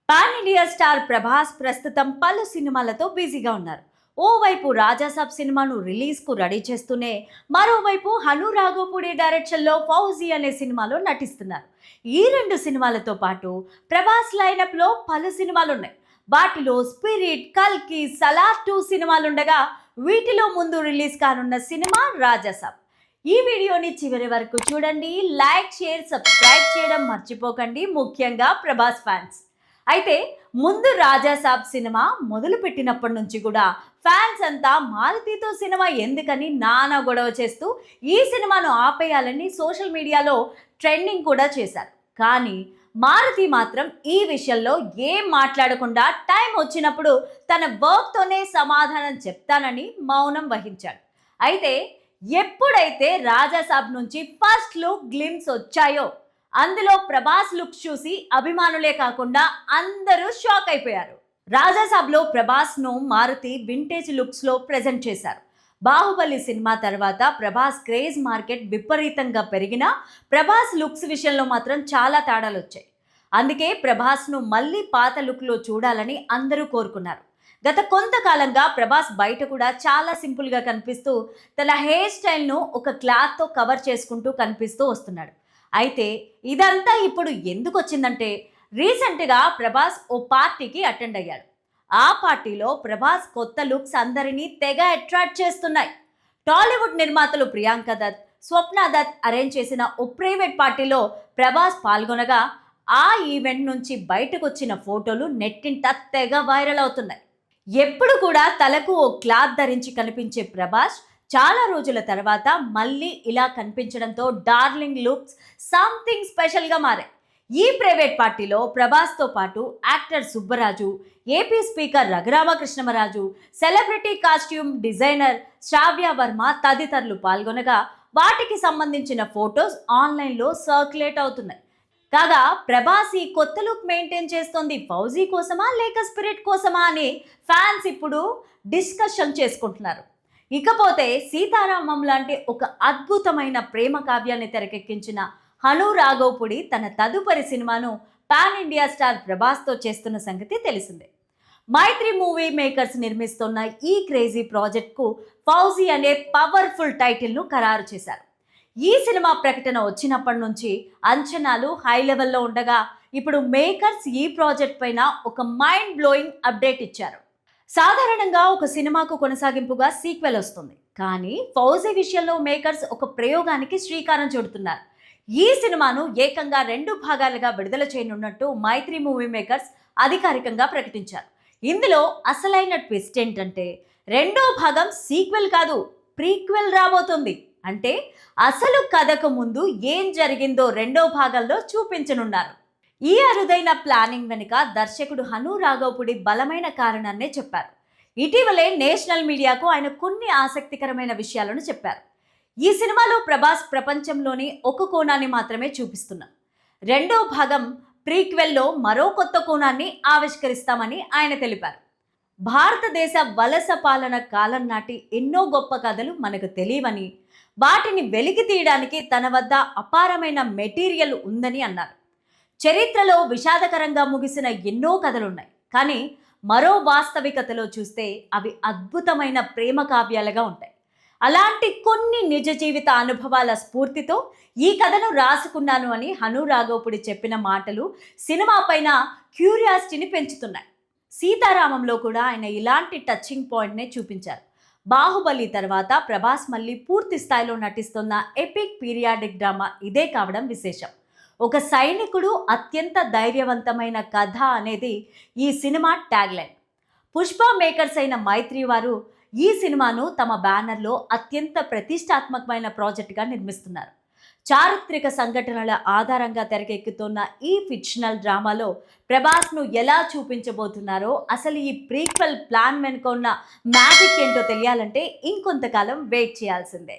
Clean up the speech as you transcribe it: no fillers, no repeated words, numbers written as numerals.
Pan India star Prabhas ప్రస్తుతం పలు సినిమాలతో బిజీగా ఉన్నారు. ఓవైపు రాజాసాబ్ సినిమాను రిలీజ్కు రెడీ చేస్తూనే మరోవైపు హను రాఘోపూడి డైరెక్షన్లో ఫౌజీ అనే సినిమాలో నటిస్తున్నారు. ఈ రెండు సినిమాలతో పాటు ప్రభాస్ లైనప్లో పలు సినిమాలున్నాయి. వాటిలో స్పిరిట్, కల్కి, సలార్ 2 సినిమాలుండగా వీటిలో ముందు రిలీజ్ కానున్న సినిమా రాజాసాబ్. ఈ వీడియోని చివరి వరకు చూడండి. లైక్, షేర్, సబ్స్క్రైబ్ చేయడం మర్చిపోకండి, ముఖ్యంగా ప్రభాస్ ఫ్యాన్స్. అయితే ముందు రాజాసాబ్ సినిమా మొదలు పెట్టినప్పటి నుంచి కూడా ఫ్యాన్స్ అంతా మారుతితో సినిమా ఎందుకని నానా గొడవ చేస్తూ ఈ సినిమాను ఆపేయాలని సోషల్ మీడియాలో ట్రెండింగ్ కూడా చేశారు. కానీ మారుతి మాత్రం ఈ విషయంలో ఏం మాట్లాడకుండా టైం వచ్చినప్పుడు తన వర్క్తోనే సమాధానం చెప్తానని మౌనం వహించాడు. అయితే ఎప్పుడైతే రాజాసాబ్ నుంచి ఫస్ట్ లుక్ గ్లిమ్స్ వచ్చాయో అందులో ప్రభాస్ లుక్స్ చూసి అభిమానులే కాకుండా అందరూ షాక్ అయిపోయారు. రాజాసాబ్లో ప్రభాస్ను మారుతి వింటేజ్ లుక్స్లో ప్రెజెంట్ చేశారు. బాహుబలి సినిమా తర్వాత ప్రభాస్ క్రేజ్ మార్కెట్ విపరీతంగా పెరిగినా ప్రభాస్ లుక్స్ విషయంలో మాత్రం చాలా తేడాలు వచ్చాయి. అందుకే ప్రభాస్ను మళ్ళీ పాత లుక్లో చూడాలని అందరూ కోరుకున్నారు. గత కొంతకాలంగా ప్రభాస్ బయట కూడా చాలా సింపుల్గా కనిపిస్తూ తన హెయిర్ స్టైల్ను ఒక క్లాత్తో కవర్ చేసుకుంటూ కనిపిస్తూ వస్తున్నాడు. అయితే ఇదంతా ఇప్పుడు ఎందుకు వచ్చిందంటే రీసెంట్గా ప్రభాస్ ఓ పార్టీకి అటెండ్ అయ్యాడు. ఆ పార్టీలో ప్రభాస్ కొత్త లుక్స్ అందరినీ తెగ అట్రాక్ట్ చేస్తున్నాయి. టాలీవుడ్ నిర్మాతలు ప్రియాంక దత్, స్వప్న దత్ అరేంజ్ చేసిన ఓ ప్రైవేట్ పార్టీలో ప్రభాస్ పాల్గొనగా ఆ ఈవెంట్ నుంచి బయటకు వచ్చిన ఫోటోలు నెట్టింట తెగ వైరల్ అవుతున్నాయి. ఎప్పుడు కూడా తలకు ఓ క్లాత్ ధరించి కనిపించే ప్రభాస్ చాలా రోజుల తర్వాత మళ్ళీ ఇలా కనిపించడంతో డార్లింగ్ లుక్స్ సంథింగ్ స్పెషల్గా మారాయి. ఈ ప్రైవేట్ పార్టీలో ప్రభాస్తో పాటు actor Subbaraju, AP speaker Raghuramakrishnamaraju, celebrity costume designer Shravya Varma తదితరులు పాల్గొనగా వాటికి సంబంధించిన ఫొటోస్ ఆన్లైన్లో సర్క్యులేట్ అవుతున్నాయి. కాగా ప్రభాస్ ఈ కొత్త లుక్ మెయింటైన్ చేస్తోంది ఫౌజీ కోసమా లేక స్పిరిట్ కోసమా అని ఫ్యాన్స్ ఇప్పుడు డిస్కషన్ చేసుకుంటున్నారు. ఇకపోతే సీతారామం లాంటి ఒక అద్భుతమైన ప్రేమ కావ్యాన్ని తెరకెక్కించిన హను రాఘోపుడి తన తదుపరి సినిమాను పాన్ ఇండియా స్టార్ ప్రభాస్తో చేస్తున్న సంగతి తెలిసిందే. మైత్రి మూవీ మేకర్స్ నిర్మిస్తున్న ఈ క్రేజీ ప్రాజెక్ట్కు ఫౌజీ అనే పవర్ఫుల్ టైటిల్ను ఖరారు చేశారు. ఈ సినిమా ప్రకటన వచ్చినప్పటి నుంచి అంచనాలు హై లెవెల్లో ఉండగా ఇప్పుడు మేకర్స్ ఈ ప్రాజెక్ట్ పైన ఒక మైండ్ బ్లోయింగ్ అప్డేట్ ఇచ్చారు. సాధారణంగా ఒక సినిమాకు కొనసాగింపుగా సీక్వెల్ వస్తుంది, కానీ ఫౌజీ విషయంలో మేకర్స్ ఒక ప్రయోగానికి శ్రీకారం చుడుతున్నారు. ఈ సినిమాను ఏకంగా 2 భాగాలుగా విడుదల చేయనున్నట్టు మైత్రి మూవీ మేకర్స్ అధికారికంగా ప్రకటించారు. ఇందులో అసలైన ట్విస్ట్ ఏంటంటే రెండో భాగం సీక్వెల్ కాదు, ప్రీక్వెల్ రాబోతుంది. అంటే అసలు కథకు ముందు ఏం జరిగిందో రెండో భాగంలో చూపించనున్నారు. ఈ అరుదైన ప్లానింగ్ వెనుక దర్శకుడు హను రాఘోపుడి బలమైన కారణాన్నే చెప్పారు. ఇటీవలే నేషనల్ మీడియాకు ఆయన కొన్ని ఆసక్తికరమైన విషయాలను చెప్పారు. ఈ సినిమాలో ప్రభాస్ ప్రపంచంలోని ఒక కోణాన్ని మాత్రమే చూపిస్తున్నారు. రెండో భాగం ప్రీక్వెల్లో మరో కొత్త కోణాన్ని ఆవిష్కరిస్తామని ఆయన తెలిపారు. భారతదేశ వలస పాలన కాలం నాటి ఎన్నో గొప్ప కథలు మనకు తెలియవని, వాటిని వెలికి తీయడానికి తన వద్ద అపారమైన మెటీరియల్ ఉందని అన్నారు. చరిత్రలో విషాదకరంగా ముగిసిన ఎన్నో కథలున్నాయి, కానీ మరో వాస్తవికతలో చూస్తే అవి అద్భుతమైన ప్రేమ కావ్యాలుగా ఉంటాయి. అలాంటి కొన్ని నిజ జీవిత అనుభవాల స్ఫూర్తితో ఈ కథను రాసుకున్నాను అని హను రాఘోపుడి చెప్పిన మాటలు సినిమా పైన క్యూరియాసిటీని పెంచుతున్నాయి. సీతారామంలో కూడా ఆయన ఇలాంటి టచింగ్ పాయింట్నే చూపించారు. బాహుబలి తర్వాత ప్రభాస్ మళ్ళీ పూర్తి స్థాయిలో నటిస్తున్న ఎపిక్ పీరియాడిక్ డ్రామా ఇదే కావడం విశేషం. ఒక సైనికుడు అత్యంత ధైర్యవంతమైన కథ అనేది ఈ సినిమా ట్యాగ్లైన్. పుష్ప మేకర్స్ అయిన మైత్రి వారు ఈ సినిమాను తమ బ్యానర్లో అత్యంత ప్రతిష్టాత్మకమైన ప్రాజెక్టుగా నిర్మిస్తున్నారు. చారిత్రక సంఘటనల ఆధారంగా తెరకెక్కుతున్న ఈ ఫిక్షనల్ డ్రామాలో ప్రభాస్ను ఎలా చూపించబోతున్నారో, అసలు ఈ ప్రీక్వెల్ ప్లాన్ వెనుక ఉన్న మ్యాజిక్ ఏంటో తెలియాలంటే ఇంకొంతకాలం వెయిట్ చేయాల్సిందే.